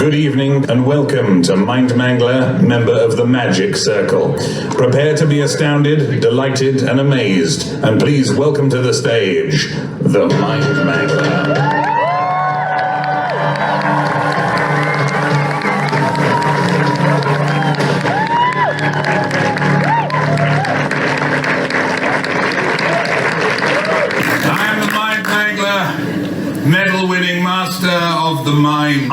Good evening and welcome to Mind Mangler, member of the Magic Circle. Prepare to be astounded, delighted and amazed. And please welcome to the stage, the Mind Mangler. Medal-winning master of the mind.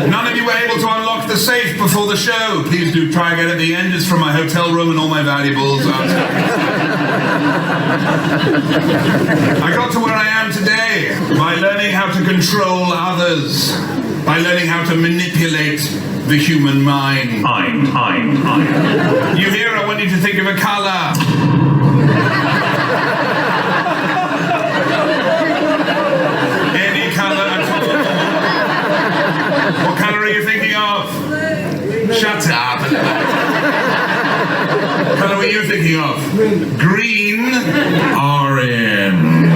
None of you were able to unlock the safe before the show. Please do try again at the end. It's from my hotel room and all my valuables. I got to where I am today by learning how to control others, by learning how to manipulate the human mind. You hear, I want you to think of a color. What colour are you thinking of? Shut up. What colour were you thinking of? Green. Orange.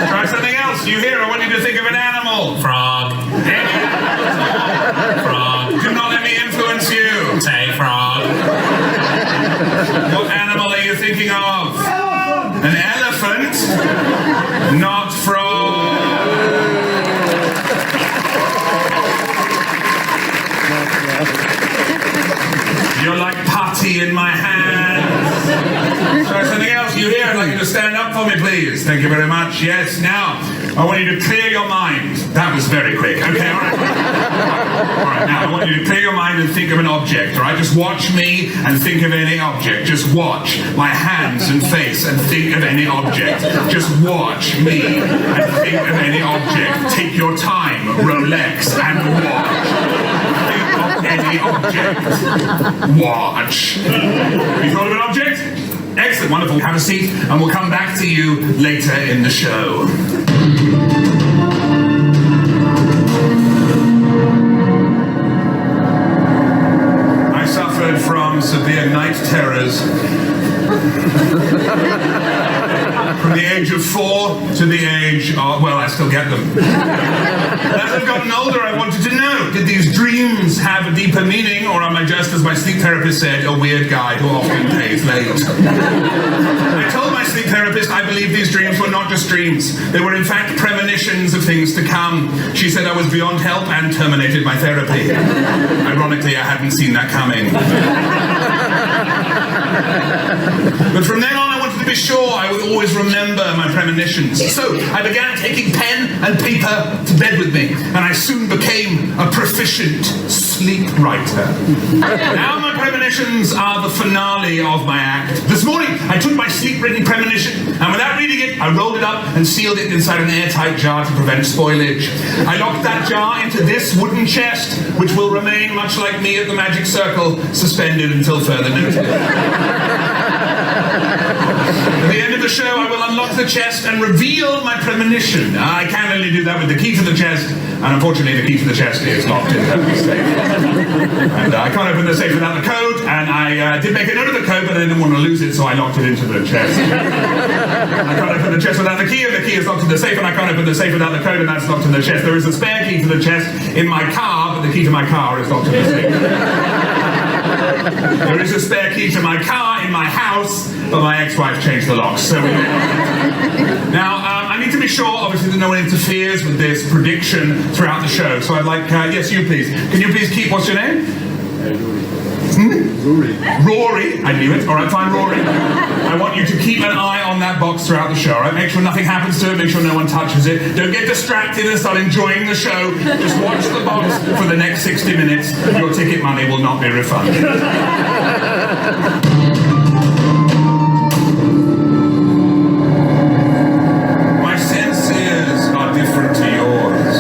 Try something else. You hear? I want you to think of an animal. Frog. Frog. Do not let me influence you. Say frog. What animal are you thinking of? An elephant, not frog. You're like putty in my hands. Try something else. You here? I'd like you to stand up for me, please. Thank you very much. Yes. Now, I want you to clear your mind. That was very quick. Okay, all right. All right, now I want you to clear your mind and think of an object, all right? Just watch me and think of any object. Just watch my hands and face and think of any object. Just watch me and think of any object. Take your time, relax, and watch. Think of any object. Watch. You thought of an object? Excellent, wonderful. Have a seat, and we'll come back to you later in the show. I suffered from severe night terrors from the age of 4 to the age of, well, I still get them. As I've gotten older, I wanted to know, did these dreams have a deeper meaning, or am I just, as my sleep therapist said, a weird guy who often pays late? I told my sleep therapist I believe these dreams were not just dreams. They were in fact premonitions of things to come. She said I was beyond help and terminated my therapy. Ironically, I hadn't seen that coming. But from then on, I wanted to be sure I would always remember my premonitions. So I began taking pen and paper to bed with me, and I soon became a proficient sleep writer. Now my premonitions are the finale of my act. This morning, I took my sleep-written premonition, and without reading it, I rolled it up and sealed it inside an airtight jar to prevent spoilage. I locked that jar into this wooden chest, which will remain, much like me at the Magic Circle, suspended until further notice. At the end of the show, I will unlock the chest and reveal my premonition. I can only do that with the key to the chest, and unfortunately the key to the chest is locked in the safe. And I can't open the safe without the code, and I did make a note of the code, but I didn't want to lose it, so I locked it into the chest. I can't open the chest without the key, and the key is locked in the safe, and I can't open the safe without the code, and that's locked in the chest. There is a spare key to the chest in my car, but the key to my car is locked in the safe. There is a spare key to my car in my house, but my ex-wife changed the locks. So now, I need to be sure, obviously, that no one interferes with this prediction throughout the show. So I'd like, yes, you please. Can you please keep, what's your name? Rory. Rory, I knew it. All right, fine, Rory. I want you to keep an eye on that box throughout the show, all right? Make sure nothing happens to it, make sure no one touches it. Don't get distracted and start enjoying the show. Just watch the box for the next 60 minutes. Your ticket money will not be refunded. My senses are different to yours.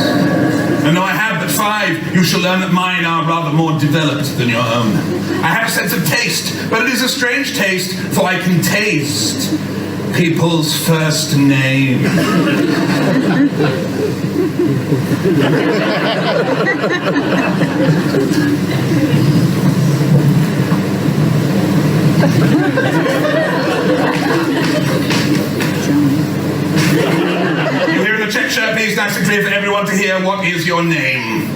And though I have but 5, you shall learn that mine are rather more developed than your own. I have a sense of taste, but it is a strange taste, for I can taste people's first name. You hear in the check shirt, please, nice and clear for everyone to hear. What is your name?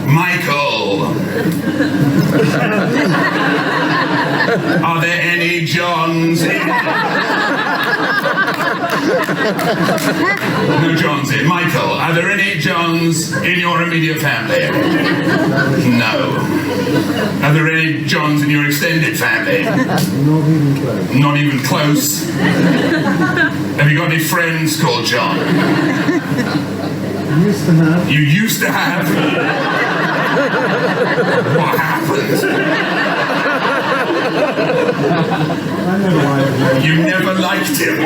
Michael. Are there any Johns in? No Johns in. Michael, are there any Johns in your immediate family? No. Are there any Johns in your extended family? Not even close. Have you got any friends called John? Used to have. You used to have? What happened? I never liked him. You never liked him?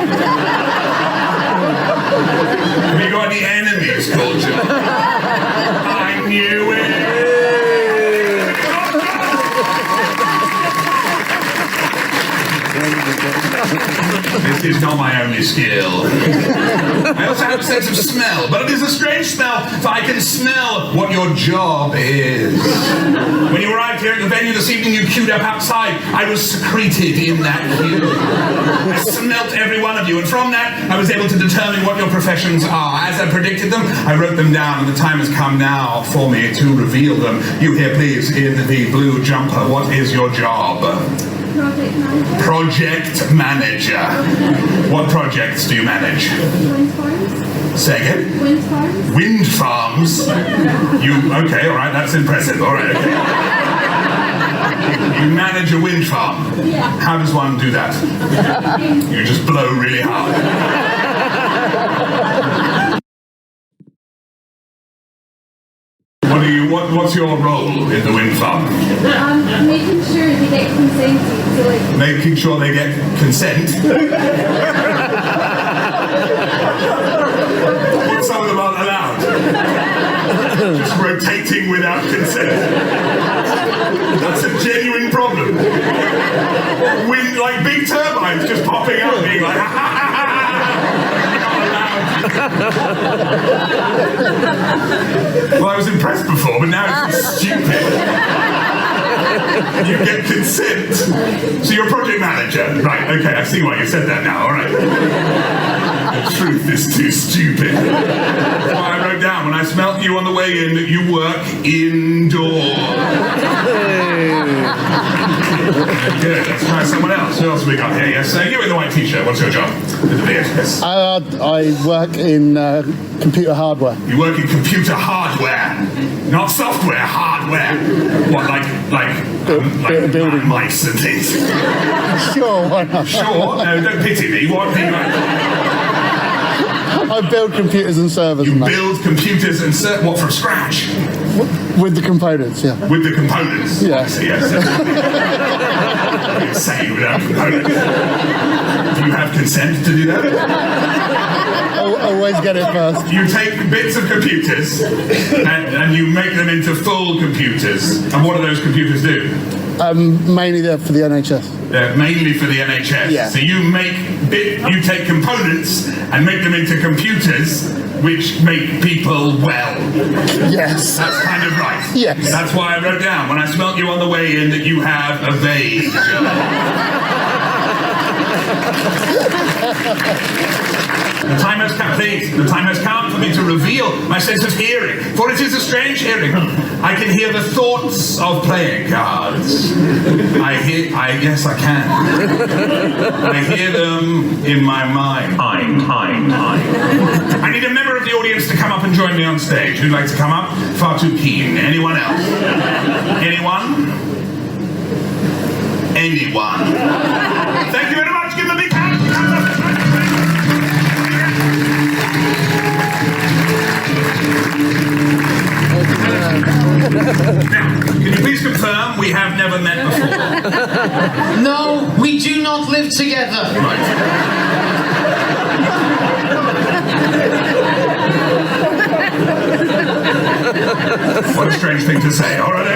Have you got any enemies called John? I knew it! This is not my only skill. I also have a sense of smell, but it is a strange smell, for I can smell what your job is. When you arrived here at the venue this evening, you queued up outside. I was secreted in that queue. I smelt every one of you, and from that, I was able to determine what your professions are. As I predicted them, I wrote them down, and the time has come now for me to reveal them. You here, please, in the blue jumper. What is your job? Project manager. What projects do you manage? Wind farms. Say again? Wind farms. Wind farms? Okay, all right, that's impressive. All right, okay. You manage a wind farm? Yeah. How does one do that? You just blow really hard. What's your role in the wind farm? Making sure they get consent. So like. Making sure they get consent? Some of them aren't allowed. Just rotating without consent. That's a genuine problem. Wind, like big turbines just popping up, being like, ha ha ha ha ha. Well, I was impressed before, but now it's just stupid. You get consent. So you're a project manager. Right, okay, I see why you said that now, alright. The truth is too stupid. That's why I wrote down when I smelt you on the way in that you work indoors. Good, let's try someone else. Who else have we got here? Yes, you in the white t-shirt. What's your job? With the beard, yes. I work in computer hardware. You work in computer hardware, not software, hardware. What, like building mice and things? Sure, why not? Sure, no, don't pity me. What do you like? I build computers and servers. You and that. build computers and what, from scratch? With the components, yeah. With the components? Yes. Yes. Insane without components. Do you have consent to do that? Always get it first. You take bits of computers and you make them into full computers. And what do those computers do? Mainly there for the NHS. Mainly for the NHS. Yeah. So you you take components and make them into computers which make people well. Yes. That's kind of right. Yes. That's why I wrote down when I smelt you on the way in that you have a vague. The time has come, please. The time has come for me to reveal my sense of hearing, for it is a strange hearing. I can hear the thoughts of playing cards. Yes, I can. I hear them in my mind. I need a member of the audience to come up and join me on stage. Who'd like to come up? Far too keen. Anyone else? Anyone? Anyone? Thank you very much. Give them a big hand. Now, can you please confirm we have never met before? No, we do not live together. Right. What a strange thing to say. All right.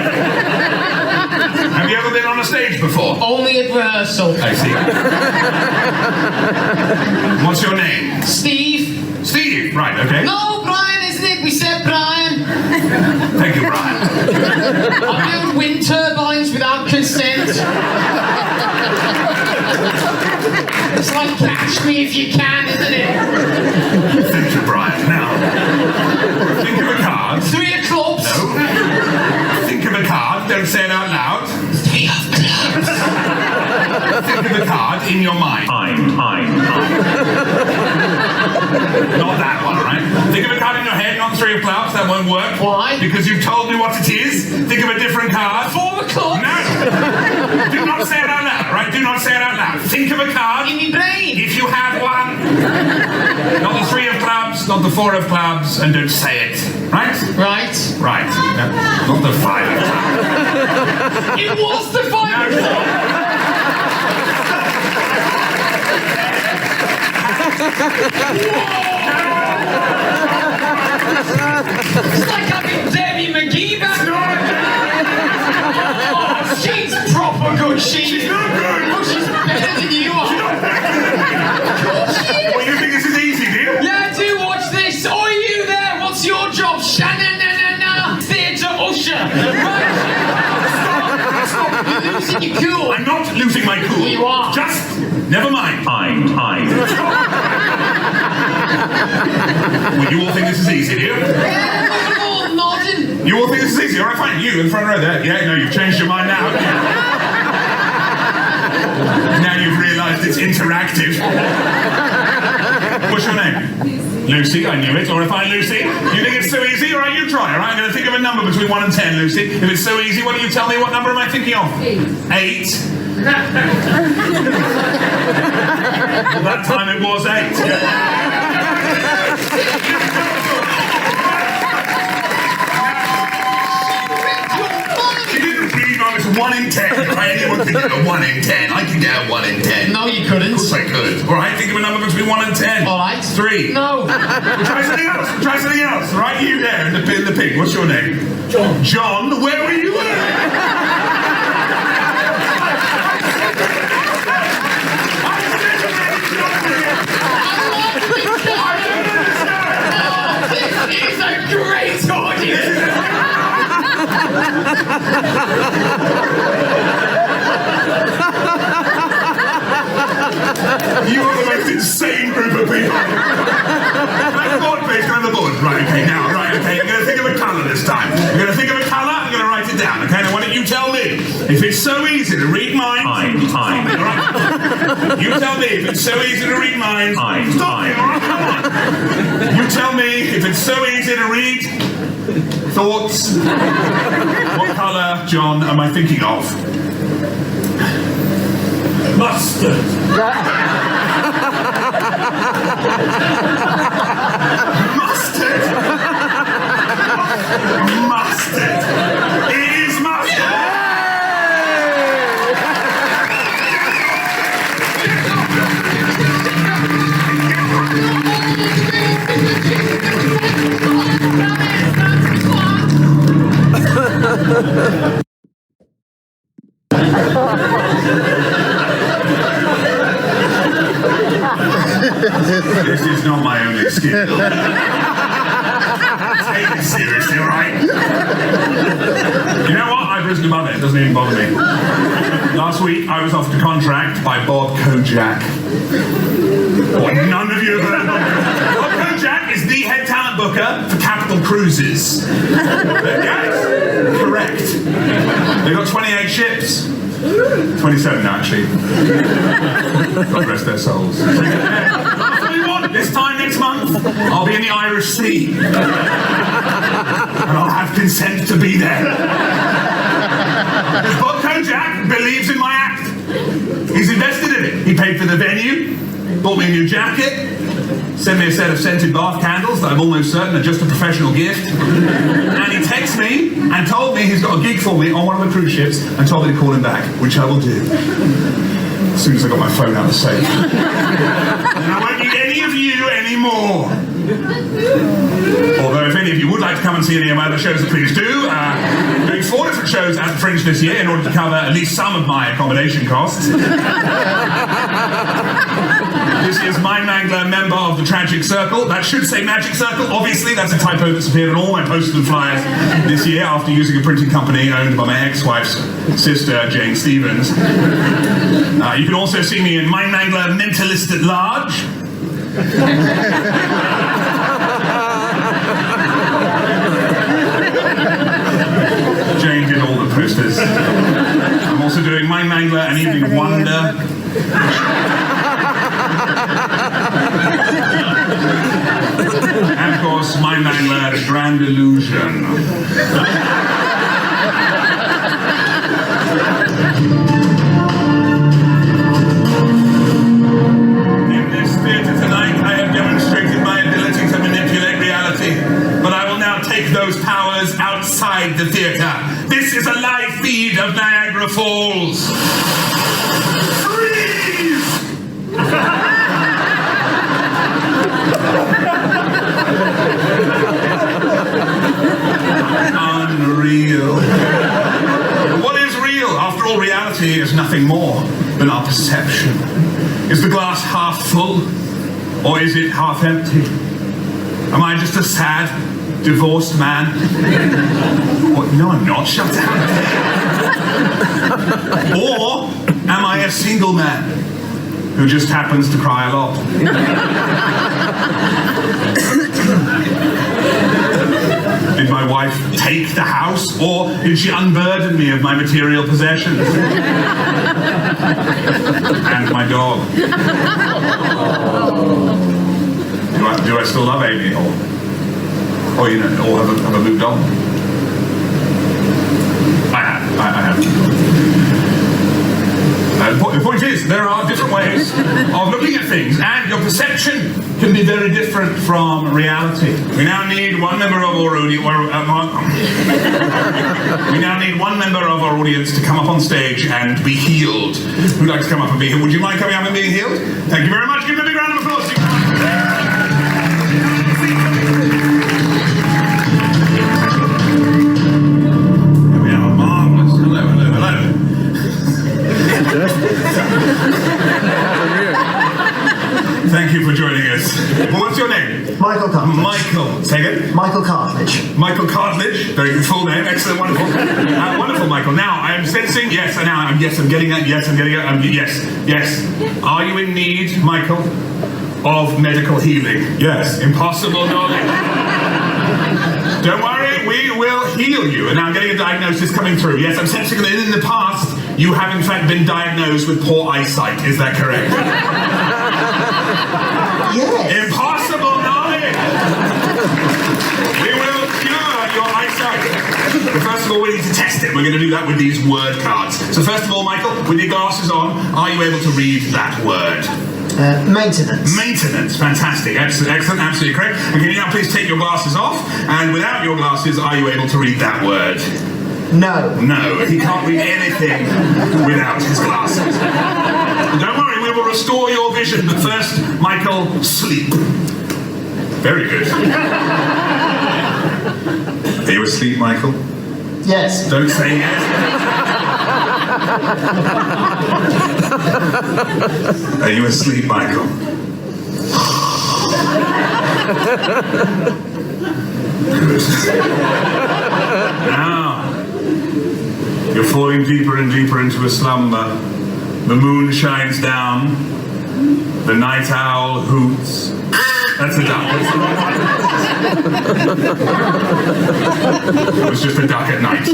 Have you ever been on a stage before? Only at rehearsal. I see. What's your name? Steve? Steve. Right, okay. No, Brian, isn't it? We said Brian. Thank you, Brian. I build wind turbines without consent. It's like catching Catch me if you can, isn't it? Thank you, Brian. Now, think of a card. 3 of clubs. No. Think of a card. Don't say it out loud. 3 of clubs. Think of a card in your mind. Not that one, right? Think of a card in your head, not 3 of clubs. That won't work. Why? Because you've told me what it is. Think of a different card. 4 of clubs. No. Do not say it out loud, right? Do not say it out loud. Think of a card. In my brain. If you have one. Not the 3 of clubs, not the 4 of clubs, and don't say it. Right? Right. Right. No, not the 5 of clubs. It was the 5 of clubs. It's like having Debbie McGee back. Oh, she's proper good. She's not good. Oh, she's better than you are. Well, you think this is easy, do you? Yeah, do watch this. Oi, you there? What's your job? Shanna-na-na-na. Theatre usher. Right. Stop. You're losing your cool. I'm not losing my cool. You are. Just, never mind. Well, you all think this is easy, do you? Yeah, look at all nodding. You all think this is easy? All right, fine. You in front row there. Yeah, no, you've changed your mind now. Now you've realised it's interactive. What's your name? Lucy, I knew it. All right, fine, Lucy. You think it's so easy? All right, you try. All right, I'm going to think of a number between 1 and 10, Lucy. If it's so easy, why don't you tell me what number am I thinking of? 8. Well, that time it was 8. You didn't read on it's 1 in 10. Right? Anyone can get a 1 in 10. I can get a 1 in 10. No, you couldn't. Of course I could. All right, think of a number between 1 and 10. All right. 3. No. Try something else. Try something else. All right, you there in the pig. What's your name? John. John, where were you at? This is a great audience. You are the most insane group of people. Right, the board, please. Go on the board. Right, okay, now, right, okay. I'm going to think of a colour this time. I'm going to think of a colour, I'm going to write it down, okay? Now, why don't you tell me if it's so easy to read minds? All right? You tell me if it's so easy to read minds. Stop me, all right? Come on. You tell me if it's so easy to read thoughts. What colour, John, am I thinking of? Mustard. Mustard. Mustard. It is mustard. This is not my only skill. Take it seriously, alright? You know what? I've risen above it. It doesn't even bother me. Last week, I was offered a contract by Bob Kojak. What, none of you have heard of Bob Kojak? Bob Kojak is the head talent booker for Capital Cruises. Yes, correct. They've got 28 ships. 27 now, actually. God rest their souls. This time next month, I'll be in the Irish Sea. And I'll have consent to be there. Because Bob Kojak believes in my act. He's invested in it. He paid for the venue, bought me a new jacket, sent me a set of scented bath candles that I'm almost certain are just a professional gift. And he texted me and told me he's got a gig for me on one of the cruise ships and told me to call him back, which I will do. As soon as I got my phone out of the safe. And I won't need any of you anymore. Although if any of you would like to come and see any of my other shows, please do. I'm doing 4 different shows at the Fringe this year in order to cover at least some of my accommodation costs. This is Mind Mangler, member of the Tragic Circle. That should say Magic Circle, obviously. That's a typo that's appeared on all my posters and flyers this year after using a printing company owned by my ex-wife's sister, Jane Stevens. You can also see me in Mind Mangler Mentalist at Large. Jane did all the posters. I'm also doing Mind Mangler, An Evening Wonder. And of course, Mind Mangler, Grand Illusion. In this theatre tonight, I have demonstrated my ability to manipulate reality, but I will now take those powers outside the theatre. This is a live feed of Niagara Falls. Freeze! Unreal. What is real? After all, reality is nothing more than our perception. Is the glass half full, or is it half empty? Am I just a sad, divorced man? What? No, I'm not. Shut down. Or am I a single man who just happens to cry a lot? Did my wife take the house, or did she unburden me of my material possessions? And my dog. Do I still love Amy, or you know, or have I moved on? I have. The point is, there are different ways of looking at things, and your perception can be very different from reality. We now need one member of our audience. We now need one member of our audience to come up on stage and be healed. Who'd like to come up and be healed? Would you mind coming up and being healed? Thank you very much. Give them a big round of applause. Here we are. Marvelous. Hello. Thank you for joining us. Well, what's your name? Michael Cartledge. Michael. Say again? Michael Cartledge. Michael Cartledge. Very good full name. Excellent. Wonderful. Wonderful, Michael. Now, I am sensing, yes, and now, yes, I'm getting it, yes, I'm getting it, yes. Are you in need, Michael, of medical healing? Yes. Impossible knowledge. Don't worry, we will heal you. And now I'm getting a diagnosis coming through. Yes, I'm sensing that in the past, you have in fact been diagnosed with poor eyesight. Is that correct? Yes. Impossible knowledge! We will cure your eyesight. But first of all, we need to test it. We're going to do that with these word cards. So first of all, Michael, with your glasses on, are you able to read that word? Maintenance. Maintenance, fantastic, excellent, absolutely correct. And can you now please take your glasses off? And without your glasses, are you able to read that word? No. No, he can't read anything without his glasses. Don't worry, we will restore your vision, but first, Michael, sleep. Very good. Are you asleep, Michael? Yes. Don't say yes. Are you asleep, Michael? Good. Now, you're falling deeper and deeper into a slumber. The moon shines down. The night owl hoots. That's a duck. It was just a duck at night.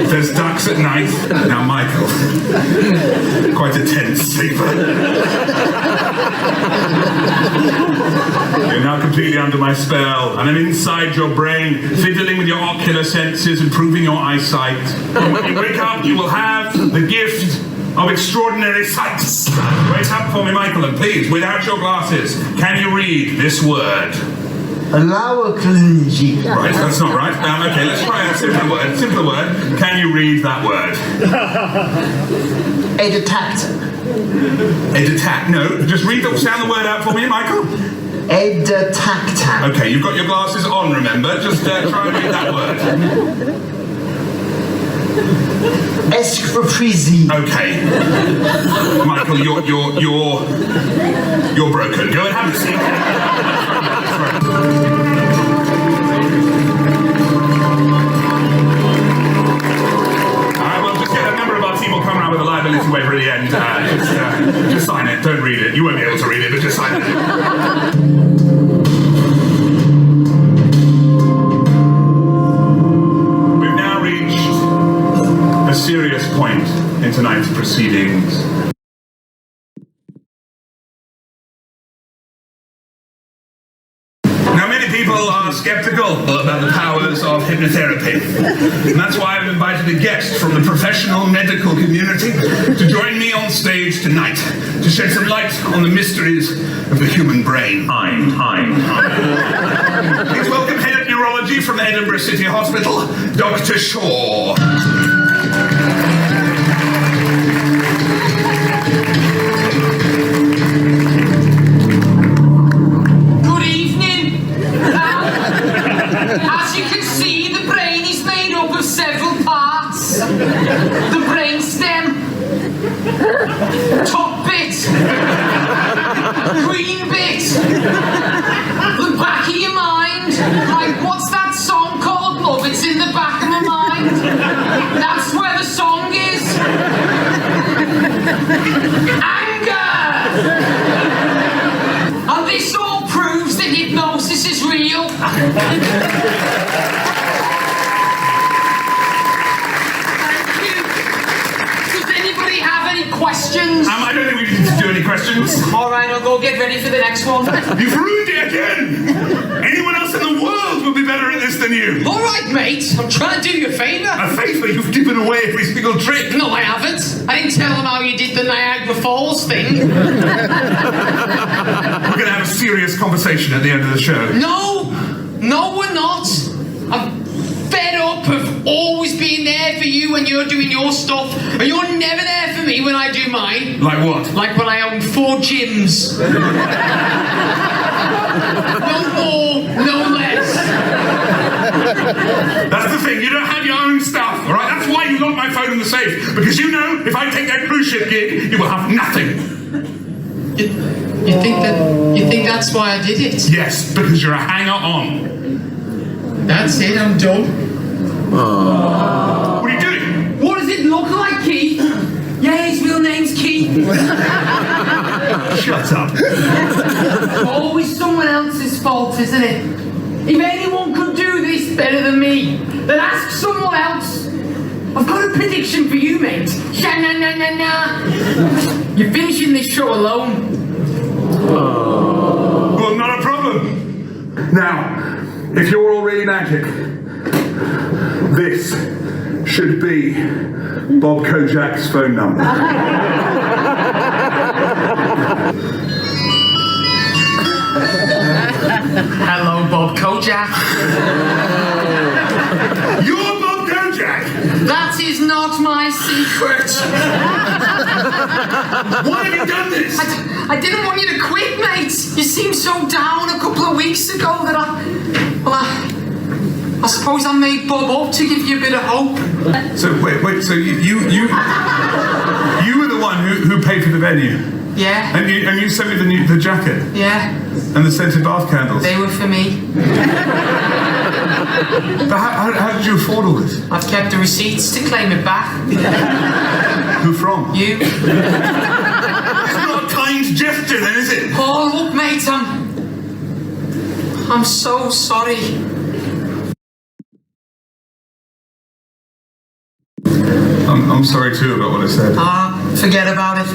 There's ducks at night. Now, Michael, quite a tense sleeper. You're now completely under my spell, and I'm inside your brain, fiddling with your ocular senses, improving your eyesight. And when you wake up, you will have the gift of extraordinary sight. Wait up for me, Michael, and please, without your glasses, can you read this word? Alauclingy. Right, that's not right. Okay, let's try a simpler word. Simpler word. Can you read that word? Editactor. Editact. No, just sound the word out for me, Michael. Editactor. Okay, you've got your glasses on, remember? Just try and read that word. Escroprezi. Okay. Michael, you're broken. Go and have a seat. Alright, well, just get a member of our team will come around with a liability waiver at the end. Just sign it. Don't read it. You won't be able to read it, but just sign it. A serious point in tonight's proceedings. Now, many people are skeptical about the powers of hypnotherapy. And that's why I've invited a guest from the professional medical community to join me on stage tonight to shed some light on the mysteries of the human brain. Please welcome head of neurology from Edinburgh City Hospital, Dr. Shaw. Good evening. As you can see, the brain is made up of several parts. The brain stem, top bit, green bit, the back of your mind. Like, what's that song called? Love, it's in the back of my mind. That's where the song is. Anger! And this all proves that hypnosis is real. Thank you. Does anybody have any questions? I don't think we need to do any questions. Alright, I'll go get ready for the next one. You've ruined it again! Anyone else in the world would be better at this than you. Alright, mate. I'm trying to do you a favour. A favour? You've given away every single trick. No, I haven't. I didn't tell them how you did the Niagara Falls thing. We're going to have a serious conversation at the end of the show. No, we're not. I'm fed up of always being there for you when you're doing your stuff, and you're never there for me when I do mine. Like what? Like when I own 4 gyms. No more, no less. That's the thing, you don't have your own stuff, alright? That's why you locked my phone in the safe. Because you know, if I take that cruise ship gig, you will have nothing. You think that's why I did it? Yes, because you're a hanger-on. That's it, I'm done. What are you doing? What does it look like, Keith? Yeah, his real name's Keith. Shut up. Always someone else's fault, isn't it? If anyone could do this better than me, then ask someone else. I've got a prediction for you, mate. Sha-na-na-na-na. You're finishing this show alone. Well, not a problem. Now, if you're all really magic, this should be Bob Kojak's phone number. Hello, Bob Kojak. You're Bob Kojak! That is not my secret. Why have you done this? I didn't want you to quit, mate. You seemed so down a couple of weeks ago that I suppose I made Bob up to give you a bit of hope. So wait. So you were the one who paid for the venue, Yeah. and you sent me the jacket Yeah. and the scented bath candles. They were for me. But how did you afford all this? I've kept the receipts to claim it back. Who from? You. It's not a kind gesture, then, is it? Oh, look, mate, I'm so sorry. I'm sorry too about what I said. Forget about it.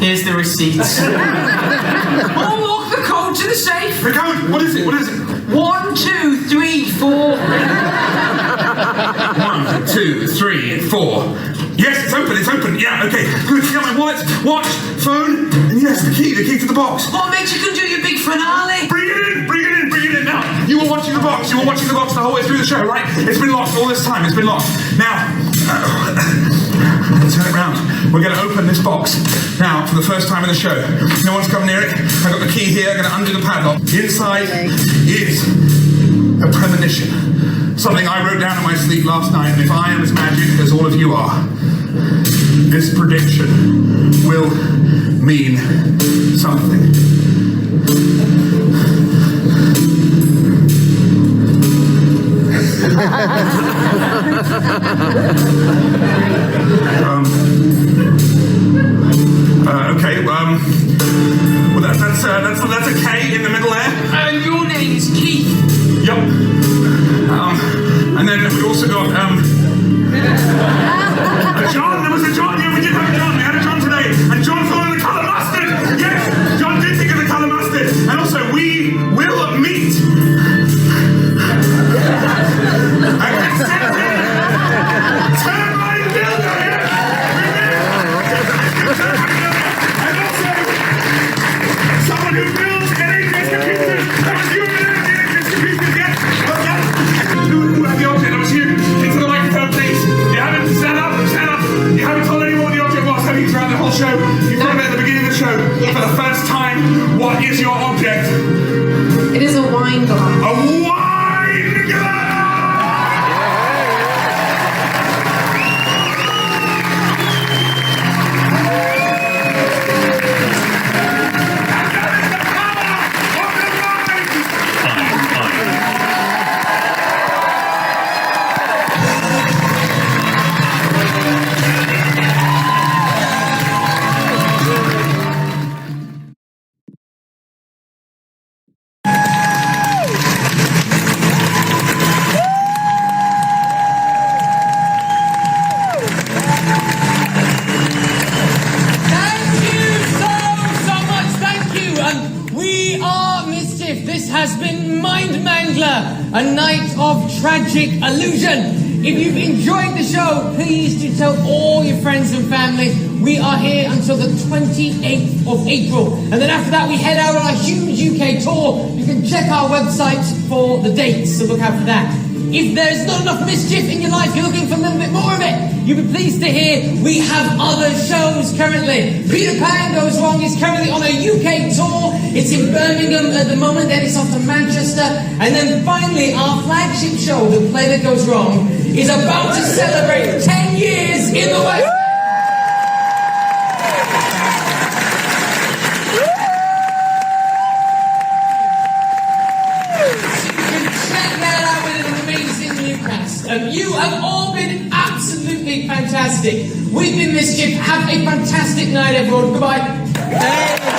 Here's the receipts. Oh, look, the code to the safe. The code? What is it? 1, 2, 3, 4. 1, 2, 3, 4. Yes, it's open. Yeah, okay. Good. Yeah, my wallet, watch, phone, and yes, the key to the box. Oh, mate, you can do your big finale. Bring it in. Now, you were watching the box the whole way through the show, right? It's been locked all this time. It's been locked. Now, turn it round. We're going to open this box now for the first time in the show. No one's come near it. I've got the key here. I'm going to undo the padlock. Inside is a premonition. something I wrote down in my sleep last night. If I am as magic as all of you are, this prediction will mean something. Okay, well, that's a K in the middle there. And your name is Keith. Yep. And then we also got, John, there was a John, yeah, we did have a John, we had a John today, and John thought of the colour mustard, yes, John did think of the colour mustard, and also we will meet. Turbine builder, yes, and also, someone who builds NHS computers, that was you, NHS computers, yes, who had the object, that was you, into the microphone, please. You haven't, stand up, you haven't told anyone what the object was, have you, throughout the whole show? You told me at the beginning of the show, for the first time, what is your object? It is a wine glass. A wine glass! This has been Mind Mangler, a night of tragic illusion. If you've enjoyed the show, please do tell all your friends and family. We are here until the 28th of April. And then after that, we head out on a huge UK tour. You can check our website for the dates, so look out for that. If there's not enough mischief in your life, you're looking for a little bit more of it, you'll be pleased to hear we have other shows currently. Peter Pan Goes Wrong is currently on a UK tour. It's in Birmingham at the moment, then it's off to Manchester. And then finally, our flagship show, The Play That Goes Wrong, is about to celebrate 10 years in the West. You have all been absolutely fantastic. We've been Mischief. Have a fantastic night, everyone. Goodbye.